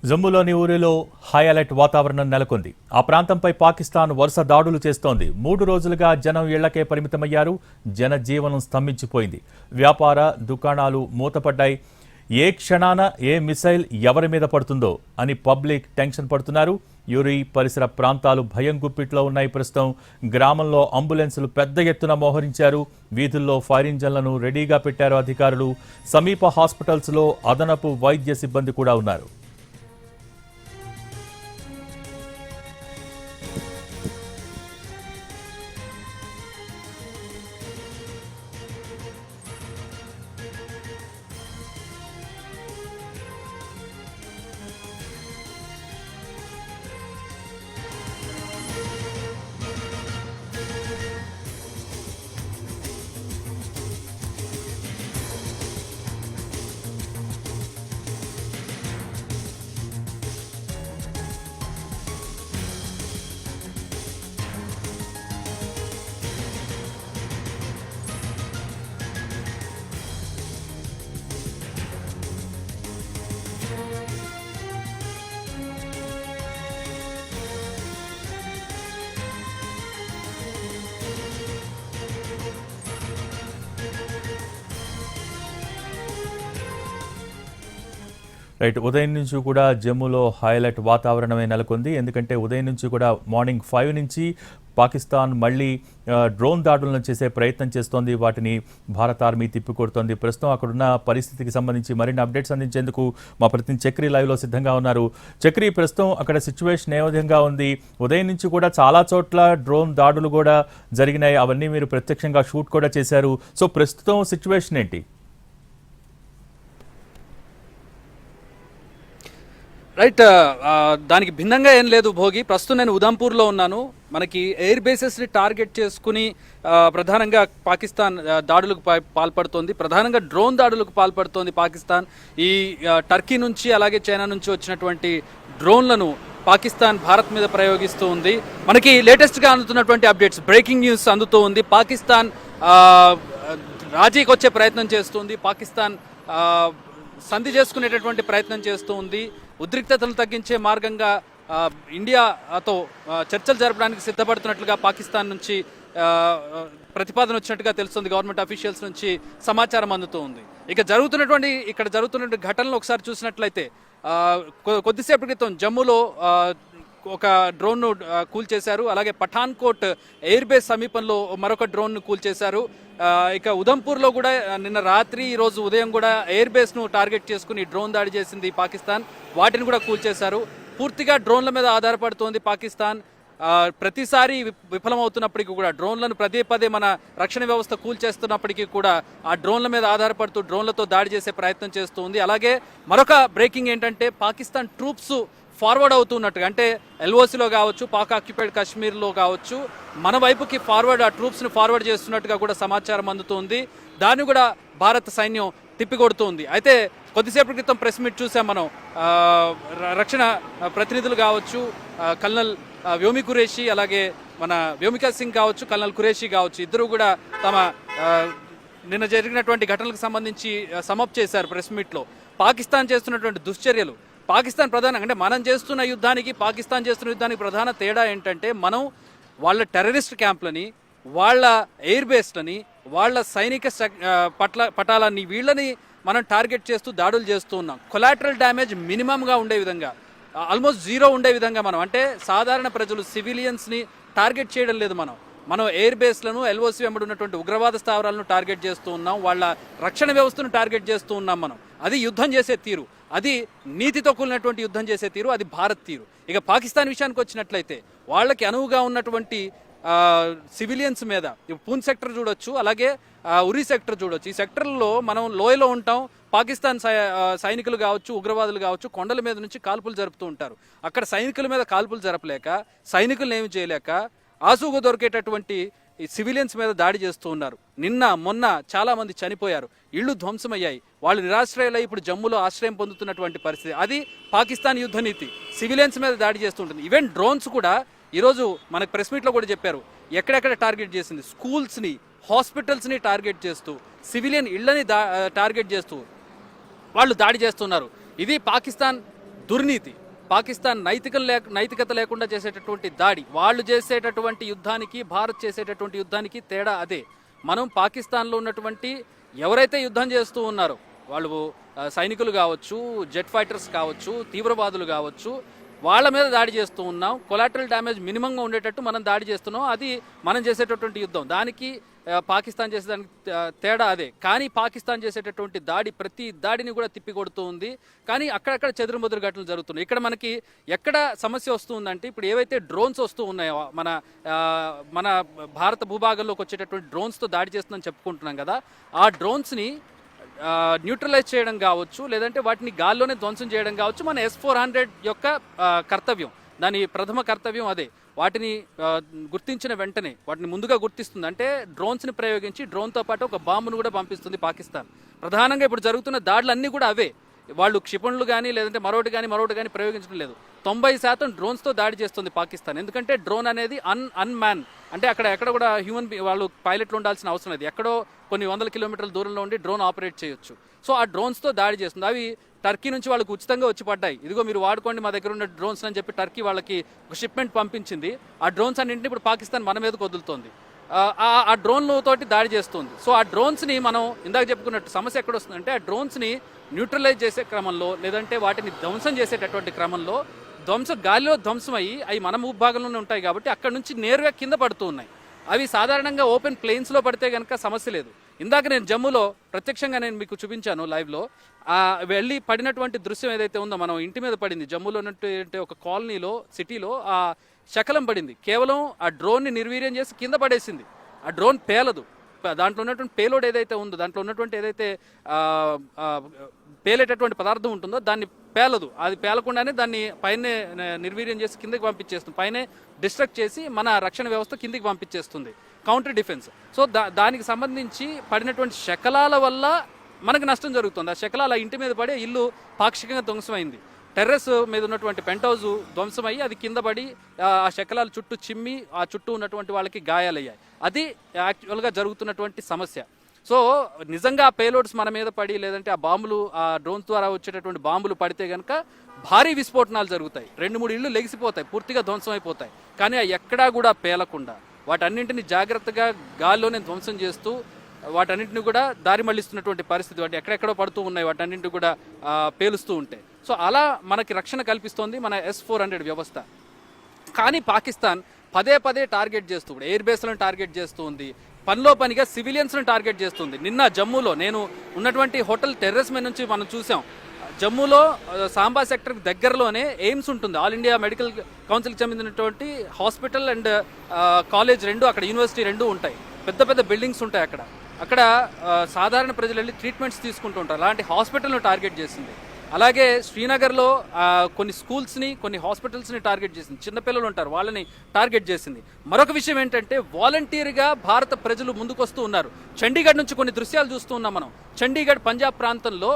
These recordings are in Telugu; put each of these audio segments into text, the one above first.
జమ్మూలోని ఊరిలో హై అలర్ట్ వాతావరణం నెలకొంది. ఆ ప్రాంతంపై పాకిస్తాన్ వరుస దాడులు చేస్తోంది. 3 రోజులుగా జనం ఇళ్లకే పరిమితమయ్యారు. జనజీవనం స్తంభించిపోయింది. వ్యాపార దుకాణాలు మూతపడ్డాయి. ఏ క్షణాన ఏ మిసైల్ ఎవరి మీద పడుతుందో అని పబ్లిక్ టెన్షన్ పడుతున్నారు. యూరి పరిసర ప్రాంతాలు భయం గుప్పిట్లో ఉన్నాయి. ప్రస్తుతం గ్రామంలో అంబులెన్సులు పెద్ద ఎత్తున మోహరించారు. వీధుల్లో ఫైర్ ఇంజన్లను రెడీగా పెట్టారు అధికారులు. సమీప హాస్పిటల్స్లో అదనపు వైద్య సిబ్బంది కూడా ఉన్నారు. రైట్, ఉదయం నుంచి కూడా జమ్మూలో హైలైట్ వాతావరణమే నెలకొంది. ఎందుకంటే ఉదయం నుంచి కూడా మార్నింగ్ 5 నుంచి పాకిస్తాన్ మళ్ళీ డ్రోన్ దాడులను చేసే ప్రయత్నం చేస్తోంది. వాటిని భారత ఆర్మీ తిప్పికొడుతోంది. ప్రస్తుతం అక్కడున్న పరిస్థితికి సంబంధించి మరిన్ని అప్డేట్స్ అందించేందుకు మా ప్రతినిధి చక్రి లైవ్లో సిద్ధంగా ఉన్నారు. చక్రి, ప్రస్తుతం అక్కడ సిచ్యువేషన్ ఏ విధంగా ఉంది? ఉదయం నుంచి కూడా చాలా చోట్ల డ్రోన్ దాడులు కూడా జరిగినాయి. అవన్నీ మీరు ప్రత్యక్షంగా షూట్ కూడా చేశారు. సో ప్రస్తుతం సిచ్యువేషన్ ఏంటి? రైట్, దానికి భిన్నంగా ఏం లేదు భోగి. ప్రస్తుతం నేను ఉదంపూర్లో ఉన్నాను. మనకి ఎయిర్ బేసెస్ని టార్గెట్ చేసుకుని ప్రధానంగా పాకిస్తాన్ దాడులకు పాల్పడుతోంది. ప్రధానంగా డ్రోన్ దాడులకు పాల్పడుతోంది పాకిస్తాన్. ఈ టర్కీ నుంచి అలాగే చైనా నుంచి వచ్చినటువంటి డ్రోన్లను పాకిస్తాన్ భారత్ మీద ప్రయోగిస్తూ ఉంది. మనకి లేటెస్ట్గా అందుతున్నటువంటి అప్డేట్స్, బ్రేకింగ్ న్యూస్ అందుతూ ఉంది. పాకిస్తాన్ రాజీకి వచ్చే ప్రయత్నం చేస్తుంది. పాకిస్తాన్ సంధి చేసుకునేటటువంటి ప్రయత్నం చేస్తూ ఉంది. ఉద్రిక్తతలు తగ్గించే మార్గంగా ఇండియాతో చర్చలు జరపడానికి సిద్ధపడుతున్నట్లుగా పాకిస్తాన్ నుంచి ప్రతిపాదన వచ్చినట్టుగా తెలుస్తుంది. గవర్నమెంట్ అఫీషియల్స్ నుంచి సమాచారం అందుతూ ఉంది. ఇక్కడ జరుగుతున్నటువంటి ఘటనలు ఒకసారి చూసినట్లయితే కొద్దిసేపటి క్రితం జమ్మూలో ఒక డ్రోన్ను కూల్చేశారు. అలాగే పఠాన్కోట్ ఎయిర్ బేస్ సమీపంలో మరొక డ్రోన్ను కూల్చేశారు. ఇక ఉదంపూర్లో కూడా నిన్న రాత్రి ఈరోజు ఉదయం కూడా ఎయిర్ బేస్ను టార్గెట్ చేసుకుని డ్రోన్ దాడి చేసింది పాకిస్తాన్. వాటిని కూడా కూల్చేశారు. పూర్తిగా డ్రోన్ల మీద ఆధారపడుతోంది పాకిస్తాన్. ప్రతిసారి విఫలమవుతున్నప్పటికీ కూడా, డ్రోన్లను పదే మన రక్షణ వ్యవస్థ కూల్చేస్తున్నప్పటికీ కూడా ఆ డ్రోన్ల మీద ఆధారపడుతూ డ్రోన్లతో దాడి చేసే ప్రయత్నం చేస్తుంది. అలాగే మరొక బ్రేకింగ్ ఏంటంటే, పాకిస్తాన్ ట్రూప్స్ ఫార్వర్డ్ అవుతున్నట్టుగా, అంటే ఎల్ఓసిలో కావచ్చు, పాక్ ఆక్యుపైడ్ కాశ్మీర్లో కావచ్చు, మన వైపుకి ఆ ట్రూప్స్ని ఫార్వర్డ్ చేస్తున్నట్టుగా కూడా సమాచారం అందుతుంది. దాన్ని కూడా భారత సైన్యం తిప్పికొడుతుంది. అయితే కొద్దిసేపటి క్రితం ప్రెస్ మీట్ చూసాం మనం. రక్షణ ప్రతినిధులు కావచ్చు, కల్నల్ వ్యోమి ఖురేషీ, అలాగే మన వ్యోమికా సింగ్ కావచ్చు, కల్నల్ ఖురేషీ కావచ్చు, ఇద్దరు కూడా తమ నిన్న జరిగినటువంటి ఘటనలకు సంబంధించి సమప్ చేశారు ప్రెస్ మీట్లో. పాకిస్తాన్ చేస్తున్నటువంటి దుశ్చర్యలు, పాకిస్తాన్ ప్రధానంగా, అంటే మనం చేస్తున్న యుద్ధానికి పాకిస్తాన్ చేస్తున్న యుద్ధానికి ప్రధాన తేడా ఏంటంటే, మనం వాళ్ళ టెర్రరిస్ట్ క్యాంప్లని, వాళ్ళ ఎయిర్ బేస్లని, వాళ్ళ సైనిక పటాలని, వీళ్ళని మనం టార్గెట్ చేస్తూ దాడులు చేస్తూ ఉన్నాం. కొలాటరల్ డ్యామేజ్ మినిమంగా ఉండే విధంగా, ఆల్మోస్ట్ 0 ఉండే విధంగా మనం, అంటే సాధారణ ప్రజలు, సివిలియన్స్ని టార్గెట్ చేయడం లేదు. మనం ఎయిర్ బేస్లను, ఎల్ఓసి వెంబడి ఉన్నటువంటి ఉగ్రవాద స్థావరాలను టార్గెట్ చేస్తూ ఉన్నాం. వాళ్ళ రక్షణ వ్యవస్థను టార్గెట్ చేస్తూ ఉన్నాం మనం. అది యుద్ధం చేసే తీరు, అది నీతితో కూడినటువంటి యుద్ధం చేసే తీరు, అది భారత్ తీరు. ఇక పాకిస్తాన్ విషయానికి వచ్చినట్లయితే, వాళ్ళకి అనువుగా ఉన్నటువంటి సివిలియన్స్ మీద పూంచ్ సెక్టర్ చూడొచ్చు, అలాగే ఉరి సెక్టర్ చూడొచ్చు. ఈ సెక్టర్లో మనం లోయలో ఉంటాం. పాకిస్తాన్ సైనికులు కావచ్చు, ఉగ్రవాదులు కావచ్చు, కొండల మీద నుంచి కాల్పులు జరుపుతూ ఉంటారు. అక్కడ సైనికుల మీద కాల్పులు జరపలేక, సైనికులను ఏమి చేయలేక, ఆసుగా దొరికేటటువంటి ఈ సివిలియన్స్ మీద దాడి చేస్తూ ఉన్నారు. మొన్న చాలా మంది చనిపోయారు, ఇళ్లు ధ్వంసమయ్యాయి, వాళ్ళు నిరాశ్రయులై ఇప్పుడు జమ్మూలో ఆశ్రయం పొందుతున్నటువంటి పరిస్థితి. అది పాకిస్తాన్ యుద్ధ నీతి, సివిలియన్స్ మీద దాడి చేస్తుంటుంది. ఈవెన్ డ్రోన్స్ కూడా ఈరోజు మనకు ప్రెస్ మీట్లో కూడా చెప్పారు, ఎక్కడెక్కడ టార్గెట్ చేసింది, స్కూల్స్ని, హాస్పిటల్స్ని టార్గెట్ చేస్తూ, సివిలియన్ ఇళ్లని టార్గెట్ చేస్తూ వాళ్ళు దాడి చేస్తున్నారు. ఇది పాకిస్తాన్ దుర్నీతి, పాకిస్తాన్ నైతికత లేకుండా చేసేటటువంటి దాడి, వాళ్ళు చేసేటటువంటి యుద్ధానికి భారత్ చేసేటటువంటి యుద్ధానికి తేడా అదే. మనం పాకిస్తాన్లో ఉన్నటువంటి ఎవరైతే యుద్ధం చేస్తూ ఉన్నారో వాళ్ళు సైనికులు కావచ్చు, జెట్ ఫైటర్స్ కావచ్చు, తీవ్రవాదులు కావచ్చు, వాళ్ళ మీద దాడి చేస్తూ ఉన్నాం. కొలాటరల్ డ్యామేజ్ మినిమంగా ఉండేటట్టు మనం దాడి చేస్తున్నాం. అది మనం చేసేటటువంటి యుద్ధం. దానికి పాకిస్తాన్ చేసేదానికి తేడా అదే. కానీ పాకిస్తాన్ చేసేటటువంటి దాడి ప్రతి దాడిని కూడా తిప్పికొడుతూ ఉంది. కానీ అక్కడక్కడ చెదురుమదురు ఘటనలు జరుగుతున్నాయి. ఇక్కడ మనకి ఎక్కడ సమస్య వస్తుందంటే ఇప్పుడు ఏవైతే డ్రోన్స్ వస్తూ ఉన్నాయో మన భారత భూభాగంలోకి వచ్చేటటువంటి డ్రోన్స్తో దాడి చేస్తుందని చెప్పుకుంటున్నాం కదా, ఆ డ్రోన్స్ని న్యూట్రలైజ్ చేయడం కావచ్చు, లేదంటే వాటిని గాల్లోనే ధ్వంసం చేయడం కావచ్చు మన S-400 యొక్క కర్తవ్యం. దాని ప్రథమ కర్తవ్యం అదే. వాటిని గుర్తించిన వెంటనే వాటిని ముందుగా గుర్తిస్తుంది. అంటే డ్రోన్స్ని ప్రయోగించి డ్రోన్తో పాటు ఒక బాంబును కూడా పంపిస్తుంది పాకిస్తాన్. ప్రధానంగా ఇప్పుడు జరుగుతున్న దాడులన్నీ కూడా అవే. వాళ్ళు క్షిపణులు కానీ లేదంటే మరొకటి కానీ ప్రయోగించడం లేదు. 90% డ్రోన్స్తో దాడి చేస్తుంది పాకిస్తాన్. ఎందుకంటే డ్రోన్ అనేది అన్మ్యాన్, అంటే ఎక్కడ కూడా వాళ్ళు పైలట్లు ఉండాల్సిన అవసరం లేదు. ఎక్కడో కొన్ని వందల కిలోమీటర్ల దూరంలో ఉండి డ్రోన్ ఆపరేట్ చేయొచ్చు. సో ఆ డ్రోన్స్తో దాడి చేస్తుంది. అవి టర్కీ నుంచి వాళ్ళకి ఉచితంగా వచ్చి పడ్డాయి. ఇదిగో మీరు వాడుకోండి మా దగ్గర ఉన్న డ్రోన్స్ అని చెప్పి టర్కీ వాళ్ళకి ఒక షిప్మెంట్ పంపించింది. ఆ డ్రోన్స్ అన్నింటినీ ఇప్పుడు పాకిస్తాన్ మన మీదకి వదులుతోంది. ఆ డ్రోన్లతోటి దాడి చేస్తుంది. సో ఆ డ్రోన్స్ని మనం ఇందాక చెప్పుకున్నట్టు సమస్య ఎక్కడ వస్తుందంటే ఆ డ్రోన్స్ని న్యూట్రలైజ్ చేసే క్రమంలో లేదంటే వాటిని ధ్వంసం చేసేటటువంటి క్రమంలో గాలిలో ధ్వంసమయ్యి అవి మన భూభాగంలోనే ఉంటాయి కాబట్టి అక్కడ నుంచి నేరుగా కింద పడుతూ ఉన్నాయి. అవి సాధారణంగా ఓపెన్ ప్లేన్స్లో పడితే కనుక సమస్య లేదు. ఇందాక నేను జమ్మూలో ప్రత్యక్షంగా నేను మీకు చూపించాను లైవ్లో. వెళ్ళి పడినటువంటి దృశ్యం ఏదైతే ఉందో మనం ఇంటి మీద పడింది జమ్మూలో ఉన్నటువంటి ఒక కాలనీలో సిటీలో ఆ శకలం పడింది. కేవలం ఆ డ్రోన్ని నిర్వీర్యం చేసి కింద పడేసింది. ఆ డ్రోన్ పేలదు. దాంట్లో ఉన్నటువంటి పేలోడ్ ఏదైతే ఉందో, దాంట్లో ఉన్నటువంటి ఏదైతే పేలేటటువంటి పదార్థం ఉంటుందో దాన్ని పేలదు. అది పేలకుండానే దాన్ని పైనే నిర్వీర్యం చేసి కిందకి పంపించేస్తుంది. పైనే డిస్ట్రక్ట్ చేసి మన రక్షణ వ్యవస్థ కిందికి పంపించేస్తుంది, కౌంటర్ డిఫెన్స్. సో దానికి సంబంధించి పడినటువంటి శకలాల వల్ల మనకు నష్టం జరుగుతుంది. ఆ శకలాల ఇంటి మీద పడి ఇల్లు పాక్షికంగా ధ్వంసమైంది. టెర్రస్ మీద ఉన్నటువంటి పెంట్ హౌస్ ధ్వంసమయ్యి అది కింద పడి ఆ శకలాలు చుట్టూ చిమ్మి ఆ చుట్టూ ఉన్నటువంటి వాళ్ళకి గాయాలయ్యాయి. అది యాక్చువల్గా జరుగుతున్నటువంటి సమస్య. సో నిజంగా ఆ పేలోడ్స్ మన మీద పడి లేదంటే ఆ బాంబులు ఆ డ్రోన్స్ ద్వారా వచ్చేటటువంటి బాంబులు పడితే కనుక భారీ విస్ఫోటనాలు జరుగుతాయి. 2-3 ఇళ్ళు లెగిసిపోతాయి, పూర్తిగా ధ్వంసం అయిపోతాయి. కానీ ఎక్కడా కూడా పేలకుండా వాటన్నింటినీ జాగ్రత్తగా గాల్లోనే ధ్వంసం చేస్తూ వాటన్నింటిని కూడా దారి మళ్లిస్తున్నటువంటి పరిస్థితి. వాటి ఎక్కడెక్కడో పడుతూ ఉన్నాయి, వాటన్నింటిని కూడా పేలుస్తూ ఉంటాయి. సో అలా మనకి రక్షణ కల్పిస్తోంది మన S-400 వ్యవస్థ. కానీ పాకిస్తాన్ పదే టార్గెట్ చేస్తూ ఇప్పుడు ఎయిర్ బేస్లను టార్గెట్ చేస్తూ ఉంది. పనిలో పనిగా సివిలియన్స్ను టార్గెట్ చేస్తుంది. నిన్న జమ్మూలో నేను ఉన్నటువంటి హోటల్ టెర్రస్ మీద నుంచి మనం చూసాం. జమ్మూలో సాంబా సెక్టర్ దగ్గరలోనే ఎయిమ్స్ ఉంటుంది. ఆల్ ఇండియా మెడికల్ కౌన్సిల్కి చెందినటువంటి హాస్పిటల్ అండ్ కాలేజ్ రెండు, అక్కడ యూనివర్సిటీ రెండు ఉంటాయి. పెద్ద బిల్డింగ్స్ ఉంటాయి అక్కడ సాధారణ ప్రజలు వెళ్ళి ట్రీట్మెంట్స్ తీసుకుంటూ ఉంటారు. అలాంటి హాస్పిటల్ను టార్గెట్ చేసింది. అలాగే శ్రీనగర్లో కొన్ని స్కూల్స్ని కొన్ని హాస్పిటల్స్ని టార్గెట్ చేసింది. చిన్నపిల్లలు ఉంటారు, వాళ్ళని టార్గెట్ చేసింది. మరొక విషయం ఏంటంటే వాలంటీర్గా భారత ప్రజలు ముందుకు వస్తూ ఉన్నారు. చండీగఢ్ నుంచి కొన్ని దృశ్యాలు చూస్తూ ఉన్నాం మనం. చండీగఢ్ పంజాబ్ ప్రాంతంలో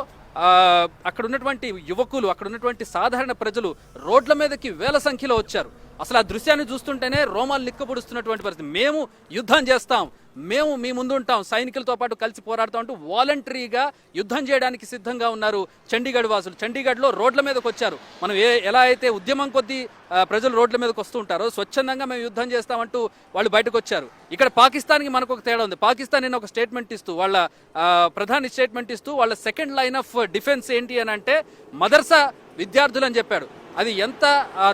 అక్కడ ఉన్నటువంటి యువకులు, అక్కడ ఉన్నటువంటి సాధారణ ప్రజలు రోడ్ల మీదకి వేల సంఖ్యలో వచ్చారు. అసలు ఆ దృశ్యాన్ని చూస్తుంటేనే రోమాలు నిక్కబొడుస్తున్నటువంటి పరిస్థితి. మేము యుద్ధం చేస్తాం, మేము మీ ముందు ఉంటాం, సైనికులతో పాటు కలిసి పోరాడుతాం అంటూ వాలంటరీగా యుద్ధం చేయడానికి సిద్ధంగా ఉన్నారు చండీగఢ్ వాసులు. చండీగఢ్లో రోడ్ల మీదకి వచ్చారు. మనం ఎలా అయితే ఉద్యమం కొద్దీ ప్రజలు రోడ్ల మీదకి వస్తూ ఉంటారో స్వచ్ఛందంగా మేము యుద్ధం చేస్తామంటూ వాళ్ళు బయటకు వచ్చారు. ఇక్కడ పాకిస్తాన్కి మనకు ఒక తేడా ఉంది. పాకిస్తాన్ నేను ఒక స్టేట్మెంట్ ఇస్తూ వాళ్ళ ప్రధాని స్టేట్మెంట్ ఇస్తూ వాళ్ళ సెకండ్ లైన్ ఆఫ్ డిఫెన్స్ ఏంటి అని అంటే మదర్సా విద్యార్థులు అని చెప్పాడు. అది ఎంత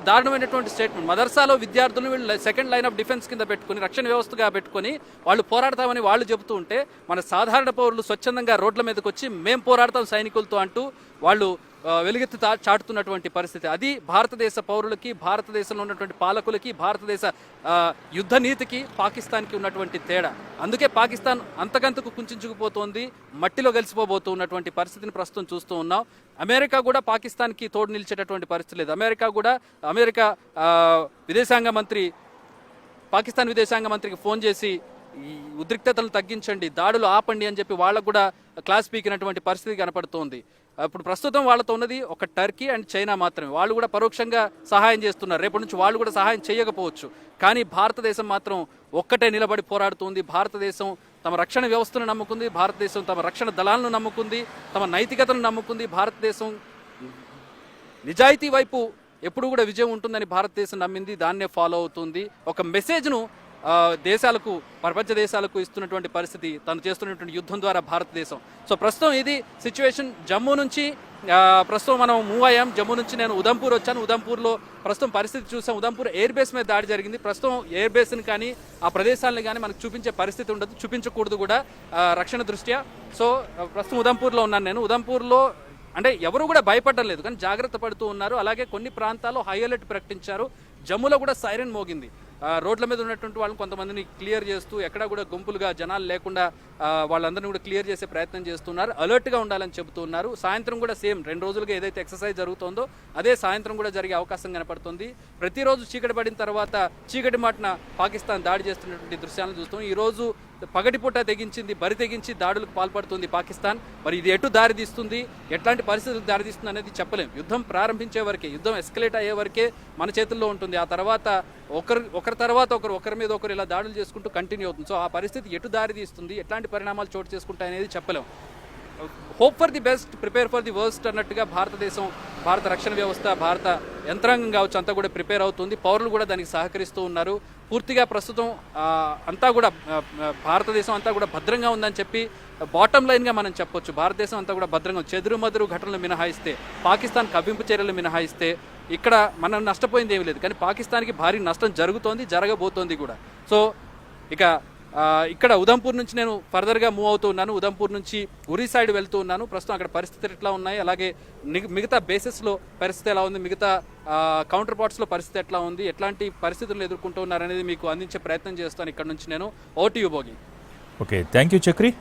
దారుణమైనటువంటి స్టేట్మెంట్. మదర్సాలో విద్యార్థులు వీళ్ళు సెకండ్ లైన్ ఆఫ్ డిఫెన్స్ కింద పెట్టుకుని రక్షణ వ్యవస్థగా పెట్టుకుని వాళ్ళు పోరాడతామని వాళ్ళు చెబుతూ ఉంటే మన సాధారణ పౌరులు స్వచ్ఛందంగా రోడ్ల మీదకి వచ్చి మేం పోరాడతాం సైనికులతో అంటూ వాళ్ళు వెలుగెత్తి చాటుతున్నటువంటి పరిస్థితి. అది భారతదేశ పౌరులకి, భారతదేశంలో ఉన్నటువంటి పాలకులకి, భారతదేశ యుద్ధ నీతికి పాకిస్తాన్కి ఉన్నటువంటి తేడా. అందుకే పాకిస్తాన్ అంతకంతకు కుంచుకుపోతోంది, మట్టిలో కలిసిపోబోతూ ఉన్నటువంటి పరిస్థితిని ప్రస్తుతం చూస్తూ ఉన్నాం. అమెరికా కూడా పాకిస్తాన్కి తోడు నిలిచేటటువంటి పరిస్థితి లేదు. అమెరికా విదేశాంగ మంత్రి పాకిస్తాన్ విదేశాంగ మంత్రికి ఫోన్ చేసి ఈ ఉద్రిక్తతలను తగ్గించండి, దాడులు ఆపండి అని చెప్పి వాళ్ళకు కూడా క్లాస్ పీకినటువంటి పరిస్థితి కనపడుతోంది. ఇప్పుడు ప్రస్తుతం వాళ్ళతో ఉన్నది ఒక టర్కీ అండ్ చైనా మాత్రమే. వాళ్ళు కూడా పరోక్షంగా సహాయం చేస్తున్నారు. రేపటి నుంచి వాళ్ళు కూడా సహాయం చేయకపోవచ్చు. కానీ భారతదేశం మాత్రం ఒక్కటే నిలబడి పోరాడుతుంది. భారతదేశం తమ రక్షణ వ్యవస్థను నమ్ముకుంది, భారతదేశం తమ రక్షణ దళాలను నమ్ముకుంది, తమ నైతికతను నమ్ముకుంది. భారతదేశం నిజాయితీ వైపు ఎప్పుడు కూడా విజయం ఉంటుందని భారతదేశం నమ్మింది, దాన్నే ఫాలో అవుతుంది. ఒక మెసేజ్ను దేశాలకు, ప్రపంచ దేశాలకు ఇస్తున్నటువంటి పరిస్థితి తను చేస్తున్నటువంటి యుద్ధం ద్వారా భారతదేశం. సో ప్రస్తుతం ఇది సిచ్యువేషన్. జమ్మూ నుంచి ప్రస్తుతం మనం మూవ్ అయ్యాం. జమ్మూ నుంచి నేను ఉదంపూర్ వచ్చాను. ఉదంపూర్లో ప్రస్తుతం పరిస్థితి చూసాం. ఉదంపూర్ ఎయిర్ బేస్ మీద దాడి జరిగింది. ప్రస్తుతం ఎయిర్ బేస్ని కానీ ఆ ప్రదేశాలను కానీ మనకు చూపించే పరిస్థితి ఉండదు, చూపించకూడదు కూడా రక్షణ దృష్ట్యా. సో ప్రస్తుతం ఉదంపూర్లో ఉన్నాను నేను. ఉదంపూర్లో అంటే ఎవరు కూడా భయపడడం లేదు, కానీ జాగ్రత్త పడుతూ ఉన్నారు. అలాగే కొన్ని ప్రాంతాల్లో హై అలర్ట్ ప్రకటించారు. జమ్మూలో కూడా సైరన్ మోగింది. రోడ్ల మీద ఉన్నటువంటి వాళ్ళని కొంతమందిని క్లియర్ చేస్తూ, ఎక్కడా కూడా గుంపులుగా జనాలు లేకుండా వాళ్ళందరినీ కూడా క్లియర్ చేసే ప్రయత్నం చేస్తున్నారు. అలర్ట్గా ఉండాలని చెబుతున్నారు. సాయంత్రం కూడా సేమ్ 2 రోజులుగా ఏదైతే ఎక్సర్సైజ్ జరుగుతుందో అదే సాయంత్రం కూడా జరిగే అవకాశం కనపడుతుంది. ప్రతిరోజు చీకటి పడిన తర్వాత చీకటి మాటన పాకిస్తాన్ దాడి చేస్తున్నటువంటి దృశ్యాలను చూస్తాం. ఈరోజు పగటిపూట తెగించింది, బరి తెగించి దాడులకు పాల్పడుతుంది పాకిస్తాన్. మరి ఇది ఎటు దారి తీస్తుంది, ఎట్లాంటి పరిస్థితులకు దారి తీస్తుంది అనేది చెప్పలేం. యుద్ధం ప్రారంభించే వరకే, యుద్ధం ఎస్కలేట్ అయ్యే వరకే మన చేతుల్లో ఉంటుంది. ఆ తర్వాత ఒకరి తర్వాత ఒకరి మీద ఒకరు ఇలా దాడులు చేసుకుంటూ కంటిన్యూ అవుతుంది. సో ఆ పరిస్థితి ఎటు దారి తీస్తుంది, ఎట్లాంటి పరిణామాలు చోటు చేసుకుంటాయి అనేది చెప్పలేం. Hope for the best, prepare for the worst అన్నట్టుగా భారతదేశం, భారత రక్షణ వ్యవస్థ, భారత యంత్రాంగం కావచ్చు అంతా కూడా ప్రిపేర్ అవుతుంది. పౌరులు కూడా దానికి సహకరిస్తూ ఉన్నారు. పూర్తిగా ప్రస్తుతం అంతా కూడా భారతదేశం అంతా కూడా భద్రంగా ఉందని చెప్పి బాటమ్ లైన్గా మనం చెప్పొచ్చు. భారతదేశం అంతా కూడా భద్రంగా, చెదురుమదురు ఘటనలు మినహాయిస్తే, పాకిస్తాన్ కవ్వింపు చర్యలు మినహాయిస్తే ఇక్కడ మనం నష్టపోయింది ఏమీ లేదు. కానీ పాకిస్తాన్కి భారీ నష్టం జరుగుతోంది, జరగబోతోంది కూడా. సో ఇక ఇక్కడ ఉదంపూర్ నుంచి నేను ఫర్దర్గా మూవ్ అవుతూ ఉన్నాను. ఉదంపూర్ నుంచి ఉరి సైడ్ వెళ్తూ ఉన్నాను. ప్రస్తుతం అక్కడ పరిస్థితులు ఎట్లా ఉన్నాయి, అలాగే మిగతా బేసెస్లో పరిస్థితి ఎలా ఉంది, మిగతా కౌంటర్ పార్ట్స్లో పరిస్థితి ఎట్లా ఉంది, ఎట్లాంటి పరిస్థితులను ఎదుర్కొంటూ ఉన్నారనేది మీకు అందించే ప్రయత్నం చేస్తాను ఇక్కడ నుంచి నేను. OTU Bhogi. Okay, thank you Chakri.